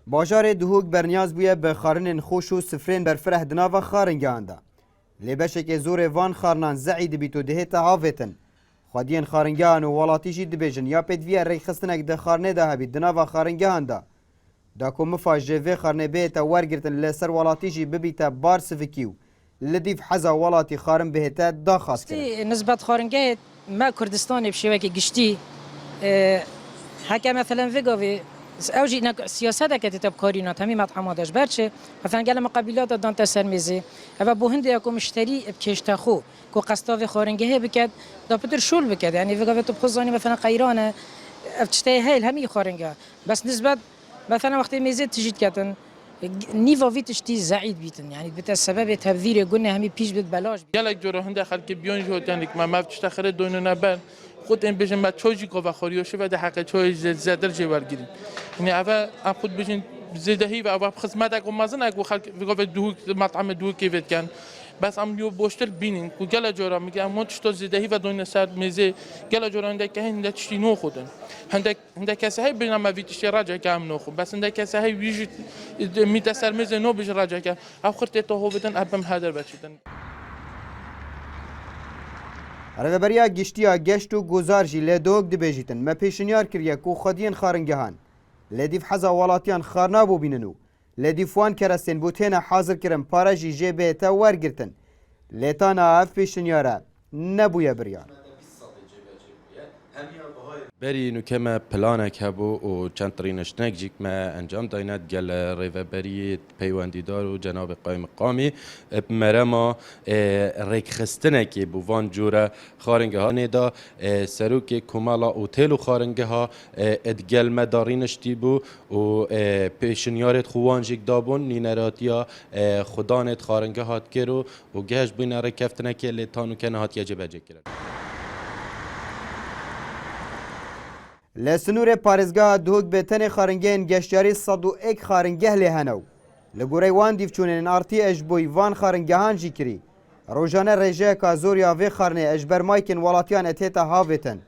باجار دهوک برنیاز بویه به خارنین خوش و سفرین برفره دناو خارنگان دا. لبشک زور وان خارنان زعید بیتو دهیتا هاویتن. خودین خارنگان و ولاتیشی دبیجن یا پدویه ری خستنک ده خارنه ده هبید دناو خارنگان دا. دا که مفاجه وی خارنه بیتا ورگرتن لسر ولاتیشی ببیتا بار سفکیو. لدیف حزا ولاتی خارن بهتا دا خاص کرد. نسبت خارنگه ما کردستان بشوی که گشتی حکم مثلا ویگاوی اوجی نک سیاست که تب کارینات همی مطعم داشت برچه مثلا گل مقابلات دان تسرمیزه اما بو هند یکو مشتری بکشت خو کو قصتاو خارنگه بکد دا پتر شول بکد یعنی ویگاوی تو بخزانی مثلا قیرانه افتشته هیل همی خارنگه بس نسبت مثلا وقتی میزه تجید کردن نیوا ویتش تی زعید بیتن یعنی بتا سبب تبذیر گونه همی پیش بد بلاش گلک جورا هند خلک بیان جوت یعنی ما مفتش خره دونه نبر خود این بچن بعد چوجی کو و خوریوشه و ده حق چوی زدر جوار گیریم یعنی اول خود بچن زدهی و اول خدمت اگه مازن اگه خلک ویگو دو مطعم دو کیفت کن بس ام یو بوشتر بینین کو گل جورا میگم ما چطور زدهی و دونه سر میزه گل جورا هند که هند چی نو خودن هند کسی های بین ما ویتش راجع کم نو خود بس هند کسی های ویژ میتسر میزه نو بیش راجع کم آخر تو هو بدن ابم هدر بچیدن رهبریا گشتیا گشت و گزار جی لدوک دبیجیتن ما پیشنیار کریه کو خودین خارنگهان لدیف حزا ولاتیان خارنا بو بیننو لدیف وان کرستن بوتینا حاضر کرن پارا جی جی بیتا ورگرتن لیتانا اف پیشنیاره نبویا بریان بری نکمه پلانک هبو و چند ترینشتنک جیک ما انجام دایند گل ریوبری پیوندیدار و جناب قایم مقامی مرما ریکخستنکی بوان جوره خارنگه ها نیدا سروک کمالا اوتیل و خارنگه ها ادگل مدارینشتی بو و پیشنیارت خوان جیک دابون نینراتیا خدانت خارنگه هات کرو و گهش بین ریکفتنکی لیتانو کنه هات یجب اجک کرد لسنور پارزگاه دهوک به تن خارنگین گشتیاری 101 خارنگه لهنو لگوری وان دیفچونین آرتی اجبوی وان خارنگهان جی کری روزانه رژه که زوریا وی خارنه اجبر مایکن ولاتیان اتیتا هاویتن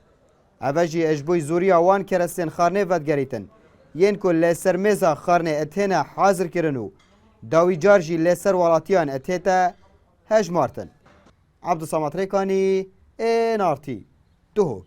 اوجی اجبوی زوریا وان کرستین خارنه ودگریتن ین کل لسر میزا خارنه اتینا حاضر کرنو داوی جارجی لسر ولاتیان اتیتا هجمارتن عبدالصمد ریکانی این آرتی دهوک